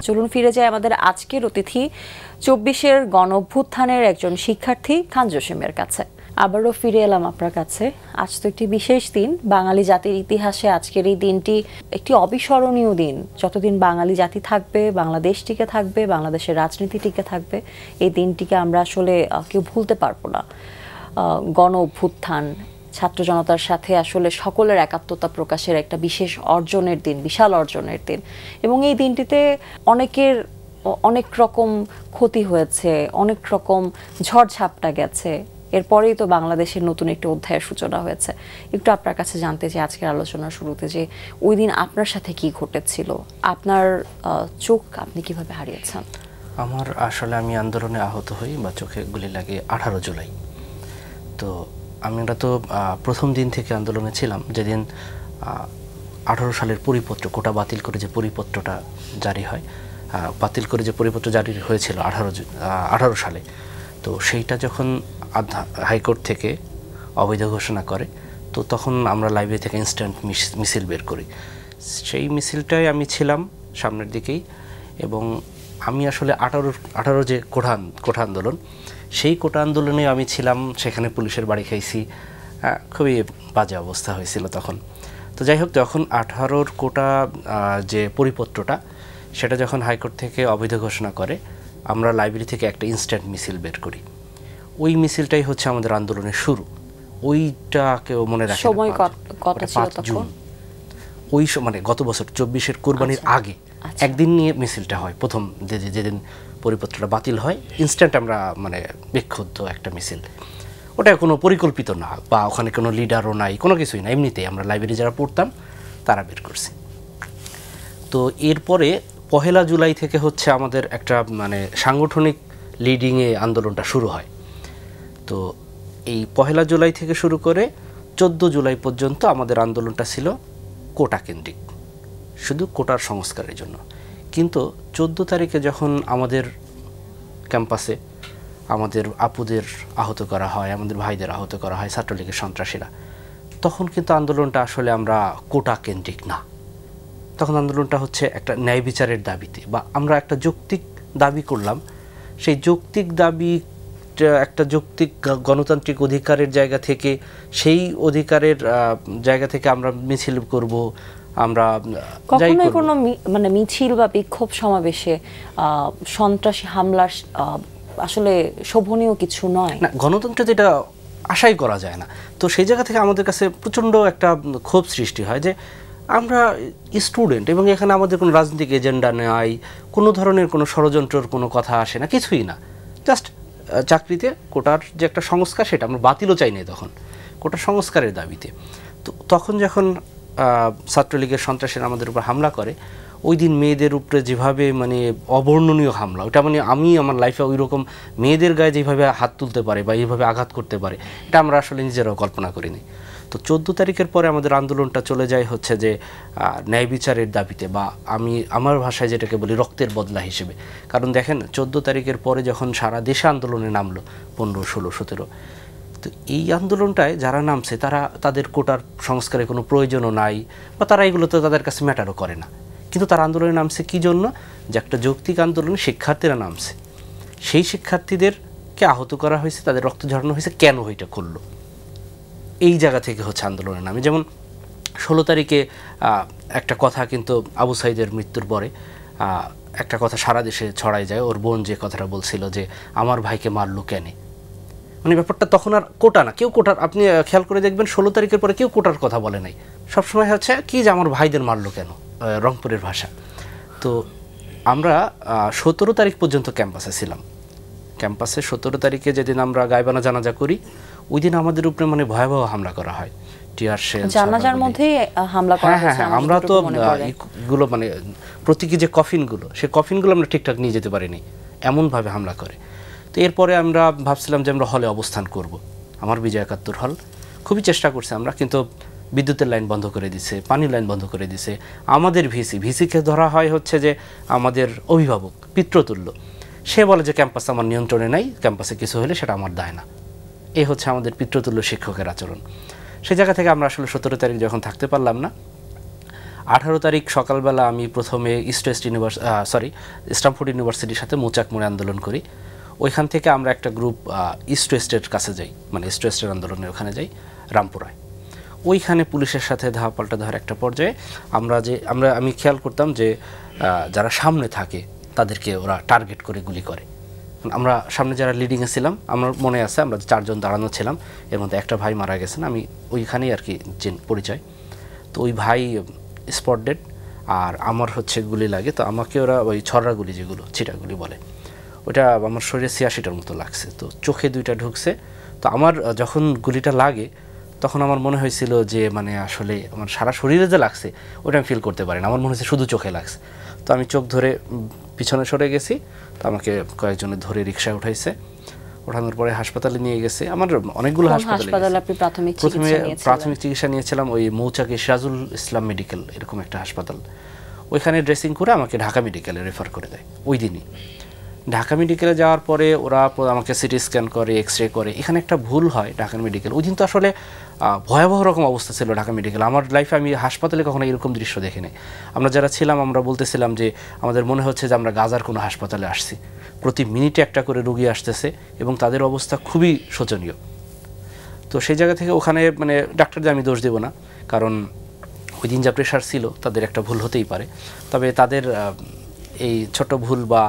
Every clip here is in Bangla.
চলুন ফিরে যাই আমাদের আজকের অতিথি 24-এর গণঅভ্যুত্থানের একজন শিক্ষার্থী খান জসিমের কাছে। আবারও ফিরে এলাম আপনার কাছে। আজ তো একটি বিশেষ দিন, বাঙালি জাতির ইতিহাসে আজকের এই দিনটি একটি অবিস্মরণীয় দিন। যতদিন বাঙালি জাতি থাকবে, বাংলাদেশ টিকে থাকবে, বাংলাদেশের রাজনীতি টিকে থাকবে, এই দিনটিকে আমরা আসলে কেউ ভুলতে পারবো না। গণ অভ্যুত্থান, ছাত্র জনতার সাথে আসলে সকলের একাত্মতা প্রকাশের একটা বিশেষ অর্জনের দিন, বিশাল অর্জনের দিন। এবং এই দিনটিতে অনেক রকম ক্ষতি হয়েছে, অনেক রকম ঝড়ঝাপটা গেছে। এরপরেই তো বাংলাদেশের নতুন একটি অধ্যায়ের সূচনা হয়েছে। একটু আপনার কাছে জানতে চাই আজকের আলোচনার শুরুতে যে ওই দিন আপনার সাথে কি ঘটেছিল, আপনার চোখ আপনি কিভাবে হারিয়েছেন? আমি আন্দোলনে আহত হই বা চোখে গুলি লাগে 18 জুলাই। তো আমরা তো প্রথম দিন থেকে আন্দোলনে ছিলাম, যেদিন 18 সালের পরিপত্র, কোটা বাতিল করে যে পরিপত্রটা জারি হয়, বাতিল করে যে পরিপত্র জারি হয়েছিল 18 সালে, তো সেইটা যখন হাইকোর্ট থেকে অবৈধ ঘোষণা করে, তো তখন আমরা লাইব্রেরি থেকে ইনস্ট্যান্ট মিছিল বের করি। সেই মিছিলটাই আমি ছিলাম সামনের দিকেই, এবং আমি আসলে 18 যে কোঠা আন্দোলন, সেই কোটা আন্দোলনে আমি ছিলাম। সেখানে পুলিশের বাড়ি খাইছি, খুবই বাজে অবস্থা হয়েছিল তখন। তো যাই হোক, যখন 18 কোটা যে পরিপত্রটা, সেটা যখন হাইকোর্ট থেকে অবৈধ ঘোষণা করে, আমরা লাইব্রেরি থেকে একটা ইনস্ট্যান্ট মিছিল বের করি। ওই মিছিলটাই হচ্ছে আমাদের আন্দোলনের শুরু। ওইটাকেও মনে রাখি, সময় কত ছিল তখন? ওই মানে গত বছর 24-এর কোরবানির আগে একদিন নিয়ে মিছিলটা হয়। প্রথম যেদিন পরিপত্রটা বাতিল হয়, ইনস্ট্যান্ট আমরা মানে বিক্ষুব্ধ একটা মিছিল। ওটা কোনো পরিকল্পিত না, বা ওখানে কোনো লিডারও নাই, কোনো কিছুই না, এমনিতেই আমরা লাইব্রেরি যারা পড়তাম তারা বের করছি। তো এরপরে 1 জুলাই থেকে হচ্ছে আমাদের একটা মানে সাংগঠনিক লিডিংয়ে আন্দোলনটা শুরু হয়। তো এই 1 জুলাই থেকে শুরু করে 14 জুলাই পর্যন্ত আমাদের আন্দোলনটা ছিল কোটা কেন্দ্রিক, শুধু কোটার সংস্কারের জন্য। কিন্তু 14 তারিখে যখন আমাদের ক্যাম্পাসে আমাদের আপুদের আহত করা হয়, আমাদের ভাইদের আহত করা হয় ছাত্রলীগের সন্ত্রাসীরা, তখন কিন্তু আন্দোলনটা আসলে আমরা কোটা কেন্দ্রিক না। তখন আন্দোলনটা হচ্ছে একটা ন্যায় বিচারের দাবিতে, বা আমরা একটা যৌক্তিক দাবি করলাম। সেই যৌক্তিক দাবি একটা যৌক্তিক গণতান্ত্রিক অধিকারের জায়গা থেকে, সেই অধিকারের জায়গা থেকে আমরা মিছিল করব। আমরা কখনোই কোনো মানে মিছিল বা বিক্ষোভ সমাবেশে সন্ত্রাসী হামলার আসলে শোভনীয় কিছু নয় না, গণতন্ত্রে যেটা আশাই করা যায় না। তো সেই জায়গা থেকে আমাদের কাছে প্রচণ্ড একটা ক্ষোভ সৃষ্টি হয় যে আমরা স্টুডেন্ট, এবং এখানে আমাদের কোনো রাজনৈতিক এজেন্ডা নেই, কোনো ধরনের কোনো ষড়যন্ত্রের কোনো কথা আসে না, কিছুই না। জাস্ট চাকরিতে কোটার যে একটা সংস্কার, সেটা আমরা বাতিলও চাই না তখন, কোটা সংস্কারের দাবিতে। তো তখন যখন ছাত্রলীগের সন্ত্রাসীরা আমাদের উপর হামলা করে, ওই দিন মেয়েদের উপরে যেভাবে মানে অবর্ণনীয় হামলা, ওটা মানে আমি আমার লাইফে ওই রকম মেয়েদের গায়ে যেভাবে হাত তুলতে পারে বা এইভাবে আঘাত করতে পারে, এটা আমরা আসলে নিজেরাও কল্পনা করিনি। তো 14 তারিখের পরে আমাদের আন্দোলনটা চলে যায় হচ্ছে যে ন্যায় বিচারের দাবিতে, বা আমি আমার ভাষায় যেটাকে বলি রক্তের বদলা হিসেবে। কারণ দেখেন, 14 তারিখের পরে যখন সারা দেশে আন্দোলনে নামলো 15, 16, 17, তো এই আন্দোলনটায় যারা নামছে তারা তাদের কোটার সংস্কারে কোনো প্রয়োজনও নাই, বা তারা এগুলো তো তাদের কাছে ম্যাটারও করে না। কিন্তু তারা আন্দোলনে নামছে কী জন্য? যে একটা যৌক্তিক আন্দোলনে শিক্ষার্থীরা নামছে, সেই শিক্ষার্থীদেরকে আহত করা হয়েছে, তাদের রক্ত ঝরানো হয়েছে, কেন এটা করলো? এই জায়গা থেকে হচ্ছে আন্দোলনের নামে। যেমন 16 তারিখে একটা কথা কিন্তু আবু সাইদের মৃত্যুর পরে একটা কথা সারা দেশে ছড়াই যায়। ওর বোন যে কথাটা বলছিল যে আমার ভাইকে মারলো কেন, মানে ব্যাপারটা তখন আর কোটা না, কেউ কোটার, আপনি খেয়াল করে দেখবেন 16 তারিখের পরে কেউ কোটার কথা বলে নাই। সবসময় হচ্ছে কি যে আমার ভাইদের মারলো কেন, রংপুরের ভাষা। তো আমরা 17 তারিখ পর্যন্ত ক্যাম্পাসে ছিলাম। ক্যাম্পাসে 17 তারিখে যেদিন আমরা গায়বানা জানাজা করি, ওই দিন আমাদের উপরে মানে ভয়াবহ হামলা করা হয়, টিয়ার শেল, জানাজার মধ্যেই হামলা করা হয়েছে। আমরা তো এগুলো মানে প্রতীকী যে কফিনগুলো, সেই কফিনগুলো আমরা ঠিকঠাক নিয়ে যেতে পারিনি, এমনভাবে হামলা করে। তো এরপরে আমরা ভাবছিলাম যে আমরা হলে অবস্থান করব, আমার বিজয় 71 হল। খুবই চেষ্টা করছি আমরা, কিন্তু বিদ্যুতের লাইন বন্ধ করে দিছে, পানির লাইন বন্ধ করে দিছে। আমাদের ভিসিকে ধরা হয় হচ্ছে যে আমাদের অভিভাবক, পিতৃতুল্য। সে বলে যে ক্যাম্পাস আমার নিয়ন্ত্রণে নাই, ক্যাম্পাসে কিছু হলে সেটা আমার দায় না। এই হচ্ছে আমাদের পিতৃতুল্য শিক্ষকের আচরণ। সেই জায়গা থেকে আমরা আসলে 17 তারিখ যখন থাকতে পারলাম না, 18 তারিখ সকালবেলা আমি প্রথমে স্টামফোর্ড ইউনিভার্সিটির সাথে মৌচাক মোড়ে আন্দোলন করি। ওইখান থেকে আমরা একটা গ্রুপ ইস্ট ওয়েস্টের কাছে যাই, মানে ইস্ট ওয়েস্টের আন্দোলনের ওখানে যাই রামপুরায়। ওইখানে পুলিশের সাথে ধাওয়া পাল্টা ধাওয়ার একটা পর্যায়ে আমি খেয়াল করতাম যে যারা সামনে থাকে তাদেরকে ওরা টার্গেট করে গুলি করে। আমরা সামনে যারা লিডিংয়ে ছিলাম, আমার মনে আছে আমরা 4 জন দাঁড়ানো ছিলাম, এর মধ্যে একটা ভাই মারা গেছেন, আমি ওইখানেই আর কি পরিচয়। তো ওই ভাই স্পট ডেড, আর আমার হচ্ছে গুলি লাগে। তো আমাকে ওরা ওই ছড়া গুলি, যেগুলো ছিটাগুলি বলে, ওটা আমার শরীরে 86টার মতো লাগছে। তো চোখে 2টা ঢুকছে। তো আমার যখন গুলিটা লাগে তখন আমার মনে হয়েছিল যে মানে আসলে আমার সারা শরীরে যে লাগছে ওটা আমি ফিল করতে পারি না, আমার মনে হচ্ছে শুধু চোখে লাগছে। তো আমি চোখ ধরে পিছনে সরে গেছি। তো আমাকে কয়েকজনে ধরে রিকশায় উঠাইছে, ওঠানোর পরে হাসপাতালে নিয়ে গেছে। আমার অনেকগুলো হাসপাতালে আপনি প্রথমে প্রাথমিক চিকিৎসা নিয়েছিলাম ওই মৌচাকে সিরাজুল ইসলাম মেডিকেল, এরকম একটা হাসপাতাল। ওইখানে ড্রেসিং করে আমাকে ঢাকা মেডিকেলে রেফার করে দেয় ওই দিনই। ঢাকা মেডিকেলে যাওয়ার পরে ওরা আমাকে সিটি স্ক্যান করে, এক্সরে করে। এখানে একটা ভুল হয় ঢাকা মেডিকেল। ওই দিন তো আসলে ভয়াবহ রকম অবস্থা ছিল ঢাকা মেডিকেল। আমার লাইফে আমি হাসপাতালে কখনো এরকম দৃশ্য দেখিনি। আমরা যারা ছিলাম আমরা বলতেছিলাম যে আমাদের মনে হচ্ছে যে আমরা গাজার কোনো হাসপাতালে আসছি। প্রতি মিনিটে একটা করে রোগী আসতেছে এবং তাদের অবস্থা খুবই শোচনীয়। তো সেই জায়গা থেকে ওখানে মানে ডাক্তারদের আমি দোষ দেব না, কারণ ওই দিন যা প্রেশার ছিল তাদের একটা ভুল হতেই পারে। তবে তাদের এই ছোট ভুল বা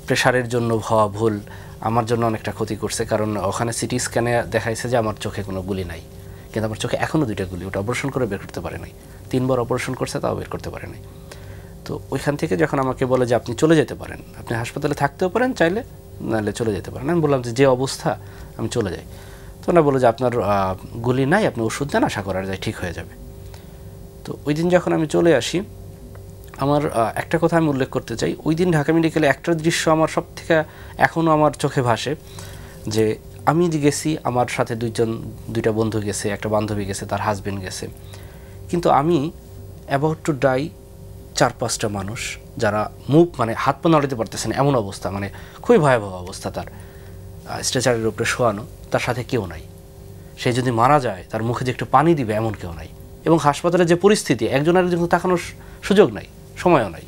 প্রেশারের জন্য হওয়া ভুল আমার জন্য অনেকটা ক্ষতি করছে। কারণ ওখানে সিটি স্ক্যানে দেখাইছে যে আমার চোখে কোনো গুলি নাই, কিন্তু আমার চোখে এখনও 2টা গুলি, ওটা অপারেশন করে বের করতে পারে নাই। 3 বার অপারেশন করছে, তাও বের করতে পারে নাই। তো ওইখান থেকে যখন আমাকে বলে যে আপনি চলে যেতে পারেন, আপনি হাসপাতালে থাকতেও পারেন চাইলে, নাহলে চলে যেতে পারেন। আমি বললাম যে অবস্থা আমি চলে যাই। তো ওরা বলে যে আপনার গুলি নাই, আপনি ওষুধ দেন, আশা করা যায় ঠিক হয়ে যাবে। তো ওই দিন যখন আমি চলে আসি, আমার একটা কথা আমি উল্লেখ করতে চাই। ওই দিন ঢাকা মেডিকেলে একটা দৃশ্য আমার সব থেকে এখনও আমার চোখে ভাসে, যে আমি যে গেছি, আমার সাথে 2টা বন্ধু গেছে, একটা বান্ধবী গেছে, তার হাজবেন্ড গেছে, কিন্তু আমি অ্যাবাউট টু ডাই 4-5টা মানুষ যারা মুখ মানে হাত পা নাড়াতে পারতেছে না, এমন অবস্থা, মানে খুবই ভয়াবহ অবস্থা। তার স্ট্রেচারের উপরে শোয়ানো, তার সাথে কেউ নাই। সে যদি মারা যায় তার মুখে যে একটু পানি দিবে এমন কেউ নাই। এবং হাসপাতালের যে পরিস্থিতি, একজন আরেকজন তাকানোর সুযোগ নাই, সময়ও নাই।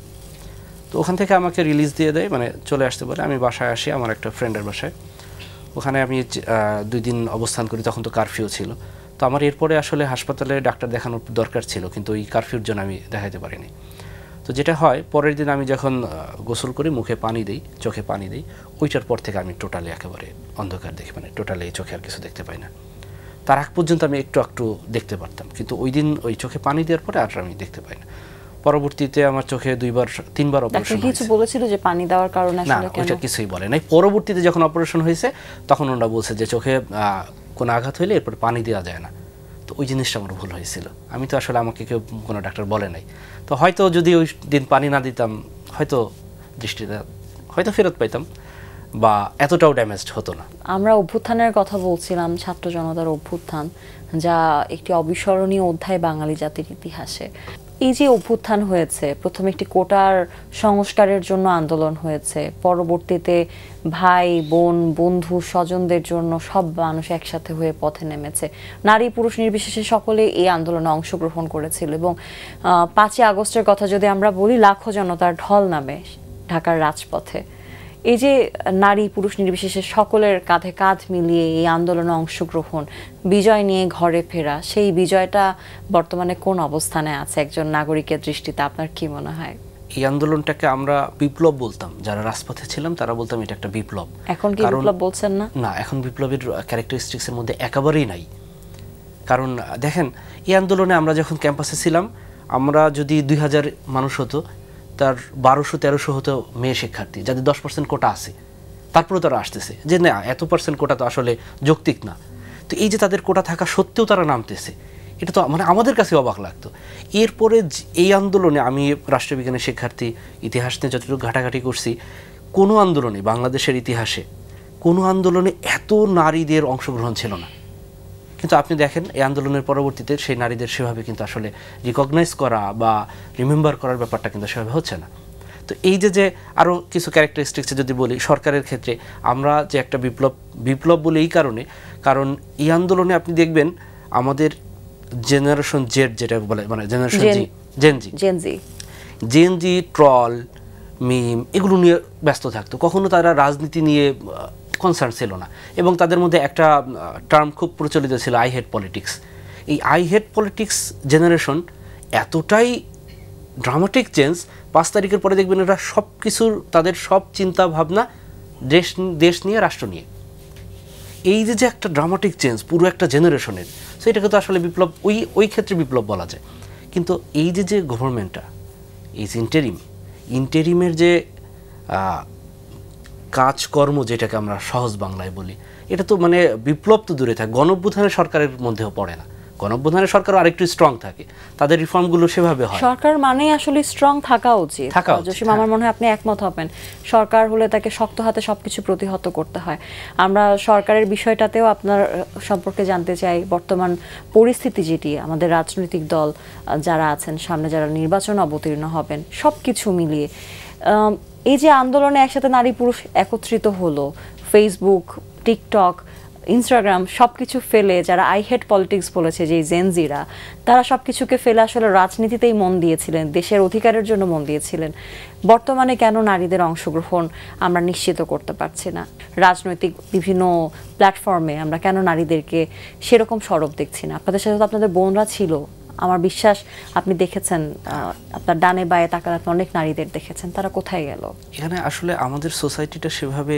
তো ওখান থেকে আমাকে রিলিজ দিয়ে দেয়, মানে চলে আসতে পারে। আমি বাসায় আসি, আমার একটা ফ্রেন্ডের বাসায়। ওখানে আমি 2 দিন অবস্থান করি, তখন তো কারফিউ ছিল। তো আমার এরপরে আসলে হাসপাতালে ডাক্তার দেখানোর দরকার ছিল, কিন্তু ওই কারফিউর জন্য আমি দেখাতে পারিনি। তো যেটা হয়, পরের দিন আমি যখন গোসল করি, মুখে পানি দিই, চোখে পানি দিই, ওইটার পর থেকে আমি টোটালি একেবারে অন্ধকার দেখি, মানে টোটালি চোখে আর কিছু দেখতে পাই না। তার আগ পর্যন্ত আমি একটু দেখতে পারতাম, কিন্তু ওই দিন ওই চোখে পানি দেওয়ার পরে আর আমি দেখতে পাই না। পরবর্তীতে আমার চোখে 2-3 অপারেশন কিছু বলেছিল যে পানি দেওয়ার কারণে আসলে কেন? ওটা কিছুই বলে নাই। পরবর্তীতে যখন অপারেশন হয়েছে তখন ওরা বলছে যে চোখে কোনো আঘাত হইলে এরপর পানি দেওয়া যায় না। তো ওই জিনিসটা আমার ভুল হয়েছিল। আমি তো আসলে আমাকে কেউ কোনো ডাক্তার বলে নাই। তো হয়তো যদি ওই দিন পানি না দিতাম, হয়তো দৃষ্টিটা হয়তো ফেরত পাইতাম বা এতটাও ড্যামেজড হতো না। আমরা অভ্যুত্থানের কথা বলছিলাম, ছাত্র জনতার অভ্যুত্থান, যা একটি অবিস্মরণীয় অধ্যায় বাঙালি জাতির ইতিহাসে। এই যে অভ্যুত্থান হয়েছে, প্রথমে একটি কোটার সংস্কারের জন্য আন্দোলন হয়েছে, পরবর্তীতে ভাই বোন বন্ধু স্বজনদের জন্য সব মানুষ একসাথে হয়ে পথে নেমেছে। নারী পুরুষ নির্বিশেষে সকলে এই আন্দোলনে অংশগ্রহণ করেছিল। এবং 5ই আগস্টের কথা যদি আমরা বলি, লাখো জনতার ঢল নামে ঢাকার রাজপথে। এই যে নারী পুরুষ নির্বিশেষে সকলের কাঁধে কাঁধ মিলিয়ে এই আন্দোলনে অংশগ্রহণ, বিজয় নিয়ে ঘরে ফেরা, সেই বিজয়টা বর্তমানে কোন অবস্থানে আছে একজন নাগরিকের দৃষ্টিতে, আপনার কি মনে হয়? এই আন্দোলনটাকে আমরা বিপ্লব বলতাম, যারা রাজপথে ছিলাম তারা বলতাম এটা একটা বিপ্লব। এখন কি বিপ্লব বলছেন না? না, এখন বিপ্লবের ক্যারেক্টারিস্টিক্সের মধ্যে একেবারেই নাই। কারণ দেখেন, এই আন্দোলনে আমরা যখন ক্যাম্পাসে ছিলাম, আমরা যদি 2000 মানুষ হতো, তার 1200-1300 হতো মেয়ে শিক্ষার্থী, যাদের 10% কোটা আছে। তারপরে তারা আসতেছে যে না, এত % কোটা তো আসলে যৌক্তিক না। তো এই যে তাদের কোটা থাকা সত্ত্বেও তারা নামতেছে, এটা তো মানে আমাদের কাছে অবাক লাগতো। এরপরে এই আন্দোলনে আমি রাষ্ট্রবিজ্ঞানের শিক্ষার্থী, ইতিহাস নিয়ে যতটুকু ঘাটাঘাটি করছি, কোনো আন্দোলনে বাংলাদেশের ইতিহাসে কোনো আন্দোলনে এত নারীদের অংশগ্রহণ ছিল না। কিন্তু আপনি দেখেন এই আন্দোলনের পরবর্তীতে সেই নারীদের সেভাবে কিন্তু আসলে রিকগনাইজ করা বা রিমেম্বার করার ব্যাপারটা কিন্তু সেভাবে হচ্ছে না। তো এই যে আরও কিছু ক্যারেক্টারিস্টিক্সে যদি বলি, সরকারের ক্ষেত্রে আমরা যে একটা বিপ্লব বলে এই কারণ এই আন্দোলনে আপনি দেখবেন আমাদের জেনারেশন জেড যেটা বলে, মানে জেনারেশন জি, জেনজি জেনজি ট্রল মিম এগুলো নিয়ে ব্যস্ত থাকতো, কখনো তারা রাজনীতি নিয়ে কনসার্ন ছিল না। এবং তাদের মধ্যে একটা টার্ম খুব প্রচলিত ছিল, আই হেট পলিটিক্স। এই আই হেট পলিটিক্স জেনারেশন এতটাই ড্রামাটিক চেঞ্জ, 5 তারিখের পরে দেখবেন এরা সব কিছুর, তাদের সব চিন্তা ভাবনা দেশ নিয়ে, রাষ্ট্র নিয়ে। এই যে একটা ড্রামাটিক চেঞ্জ পুরো একটা জেনারেশনের, সেটাকে তো আসলে বিপ্লব, ওই ক্ষেত্রে বিপ্লব বলা যায়। কিন্তু এই যে গভর্নমেন্টটা, এই ইন্টেরিমের যে কাজকর্ম, যেটাকে আমরা সহজ বাংলায় বলি, এটা তো মানে বিপ্লব তো দূরে থাকে, গণঅভ্যুত্থানের সরকারের মধ্যেও পড়ে না। গণঅভ্যুত্থানের সরকার আরেকটু স্ট্রং থাকে, তাদের রিফর্মগুলো সেভাবে হয়। সরকার মানে আসলে স্ট্রং থাকা উচিত। জসিম, আমার মনে হয় আপনি একমত হবেন, সরকার হলে তাকে শক্ত হাতে সবকিছু প্রতিহত করতে হয়। আমরা সরকারের বিষয়টাতেও আপনার সম্পর্কে জানতে চাই, বর্তমান পরিস্থিতি যেটি, আমাদের রাজনৈতিক দল যারা আছেন, সামনে যারা নির্বাচন অবতীর্ণ হবেন, সব কিছু মিলিয়ে এই যে আন্দোলনে একসাথে নারী পুরুষ একত্রিত হলো, ফেসবুক, টিকটক, ইনস্টাগ্রাম সব কিছু ফেলে, যারা আই হেট পলিটিক্স বলেছে, যে জেনজিরা, তারা সব কিছুকে ফেলে আসলে রাজনীতিতেই মন দিয়েছিলেন, দেশের অধিকারের জন্য মন দিয়েছিলেন। বর্তমানে কেন নারীদের অংশগ্রহণ আমরা নিশ্চিত করতে পারছি না? রাজনৈতিক বিভিন্ন প্ল্যাটফর্মে আমরা কেন নারীদেরকে সেরকম সরব দেখছি না? আপনাদের সাথে তো আপনাদের বোনরা ছিল, আমার বিশ্বাস আপনি দেখেছেন, আপনার ডানে বায়ে তাকালে আপনি অনেক নারীদের দেখেছেন, তারা কোথায় গেল? এখানে আসলে আমাদের সোসাইটিটা সেভাবে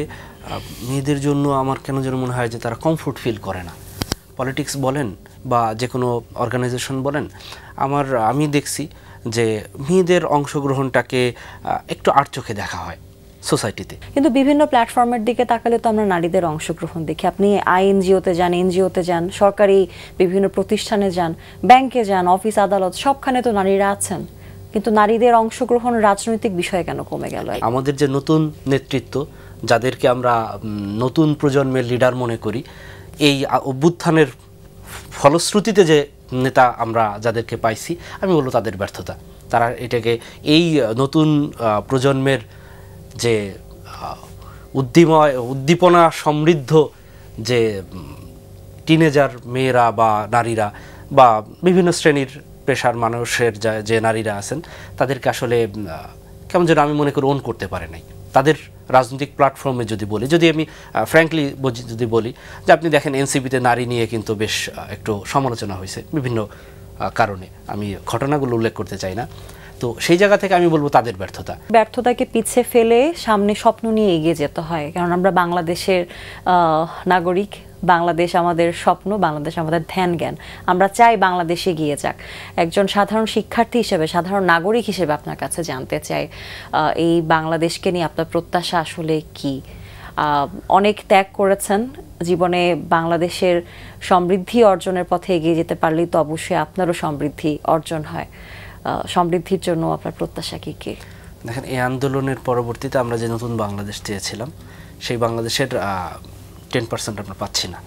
মেয়েদের জন্য আমার কেন যেন মনে হয় যে তারা কমফোর্ট ফিল করে না। পলিটিক্স বলেন বা যে কোনো অর্গানাইজেশন বলেন, আমি দেখছি যে মেয়েদের অংশগ্রহণটাকে একটু আড় চোখে দেখা হয় সোসাইটিতে। কিন্তু বিভিন্ন প্ল্যাটফর্মের দিকে তাকালে তো আমরা নারীদের অংশগ্রহণ দেখি। আপনি আইএনজিওতে যান, এনজিওতে যান, সরকারি বিভিন্ন প্রতিষ্ঠানে যান, ব্যাংকে যান, অফিস আদালত, সবখানে তো নারীরা আছেন। কিন্তু নারীদের অংশগ্রহণ রাজনৈতিক বিষয়ে কেন কমে গেল? আমাদের যে নতুন নেতৃত্ব, যাদেরকে আমরা নতুন প্রজন্মের লিডার মনে করি, এই অভ্যুত্থানের ফলশ্রুতিতে যে নেতা আমরা যাদেরকে পাইছি, আমি বলবো তাদের ব্যর্থতা। তারা এটাকে এই নতুন প্রজন্মের যে উদ্দীপনা সমৃদ্ধ যে টিনেজার মেয়েরা বা নারীরা বা বিভিন্ন শ্রেণীর পেশার মানুষের যে নারীরা আছেন, তাদেরকে আসলে কেমন যেন আমি মনে করি ওন করতে পারে নাই। তাদের রাজনৈতিক প্ল্যাটফর্মে যদি আমি ফ্র্যাঙ্কলি যদি বলি, যে আপনি দেখেন এনসিপিতে নারী নিয়ে কিন্তু বেশ একটু সমালোচনা হয়েছে বিভিন্ন কারণে, আমি ঘটনাগুলো উল্লেখ করতে চাই না। তো সেই জায়গা থেকে আমি বলবো তাদের ব্যর্থতাকে পিছিয়ে ফেলে সামনে স্বপ্ন নিয়ে এগিয়ে যেতে হয়। কারণ আমরা বাংলাদেশের নাগরিক, বাংলাদেশ আমাদের স্বপ্ন, বাংলাদেশ আমাদের ধ্যান জ্ঞান। আমরা চাই বাংলাদেশ এগিয়ে যাক। একজন সাধারণ শিক্ষার্থী হিসেবে, সাধারণ নাগরিক হিসেবে আপনার কাছে জানতে চাই, এই বাংলাদেশকে নিয়ে আপনার প্রত্যাশা আসলে কি? অনেক ত্যাগ করেছেন জীবনে, বাংলাদেশের সমৃদ্ধি অর্জনের পথে এগিয়ে যেতে পারলেই তো অবশ্যই আপনারও সমৃদ্ধি অর্জন হয়। সমৃদ্ধির জন্য আপনার প্রত্যাশা কি? দেখেন, এই আন্দোলনের পরবর্তীতে আমরা যে নতুন বাংলাদেশ চেয়েছিলাম, সেই বাংলাদেশের 10% আমরা পাচ্ছি না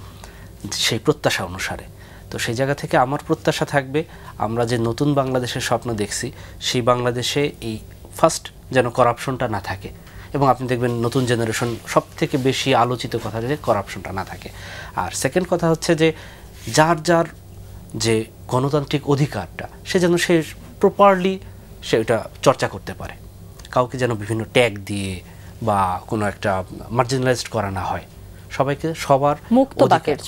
সেই প্রত্যাশা অনুসারে। তো সেই জায়গা থেকে আমার প্রত্যাশা থাকবে, আমরা যে নতুন বাংলাদেশের স্বপ্ন দেখছি, সেই বাংলাদেশে এই ফার্স্ট যেন করাপশনটা না থাকে। এবং আপনি দেখবেন নতুন জেনারেশন সব থেকে বেশি আলোচিত কথা যে করাপশনটা না থাকে। আর সেকেন্ড কথা হচ্ছে যে যার যে গণতান্ত্রিক অধিকারটা, সে যেন সে প্রপারলি সেটা চর্চা করতে পারে। কাউকে যেন বিভিন্ন ট্যাগ দিয়ে বা কোনো একটা মার্জিনালাইজড করা না হয়, সবাইকে সবার মুক্ত বাকের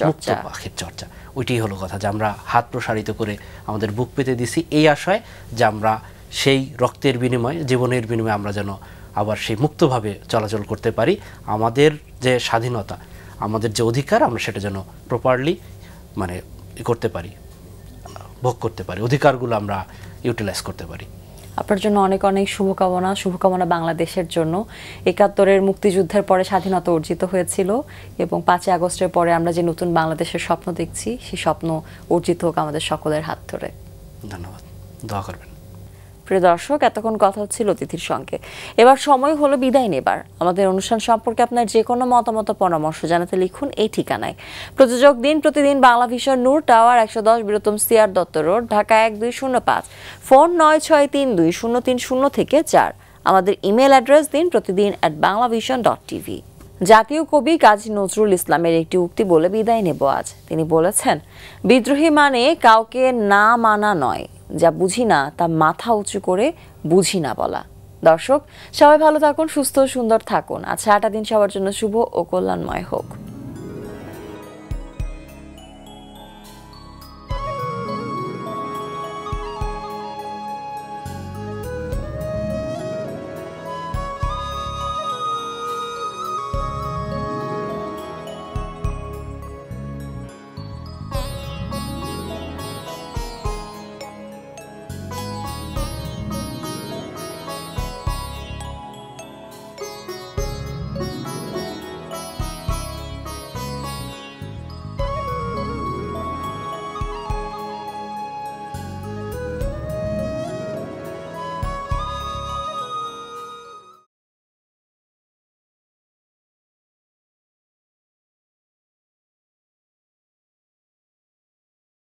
চর্চা। ওইটাই হলো কথা, যে আমরা হাত প্রসারিত করে আমাদের বুক পেতে দিছি এই আশায় যে আমরা সেই রক্তের বিনিময়ে, জীবনের বিনিময়ে আমরা যেন আবার সেই মুক্তভাবে চলাচল করতে পারি। আমাদের যে স্বাধীনতা, আমাদের যে অধিকার, আমরা সেটা যেন প্রপারলি মানে করতে পারি, ভোগ করতে পারি, অধিকারগুলো আমরা ইউটিলাইজ করতে পারি। আপনার জন্য অনেক অনেক শুভকামনা বাংলাদেশের জন্য। ৭১-এর মুক্তিযুদ্ধের পরে স্বাধীনতা অর্জিত হয়েছিল এবং ৫ই আগস্টের পরে আমরা যে নতুন বাংলাদেশের স্বপ্ন দেখছি, সেই স্বপ্ন অর্জিত হোক আমাদের সকলের হাত ধরে। ধন্যবাদ, দোয়া করবেন। প্রিয় দর্শক, এতক্ষণ কথা হচ্ছিল অতিথির সঙ্গে। এবার সময় হলো বিদায় নেবার। আমাদের অনুষ্ঠান সম্পর্কে আপনার যে কোনো মতামত, পরামর্শ জানাতে লিখুন এই ঠিকানায়। প্রযোজক দিন প্রতিদিন Banglavision, Noor tower, ১১০ Bir Uttam CR Dutta road, Dhaka ১২০৫, phone ৯৬৩২০৩০ থেকে ৪। আমাদের ইমেল অ্যাড্রেস দিন প্রতিদিন@banglavision.tv। জাতীয় কবি কাজী নজরুল ইসলামের একটি উক্তি বলে বিদায় নেব আজ। তিনি বলেছেন, বিদ্রোহী মানে কাউকে না মানা নয়, যা বুঝি না তা মাথা উঁচু করে বুঝি না বলা। দর্শক, সবাই ভালো থাকুন, সুস্থ সুন্দর থাকুন। আচ্ছা, 8টা দিন সবার জন্য শুভ ও কল্যাণময় হোক।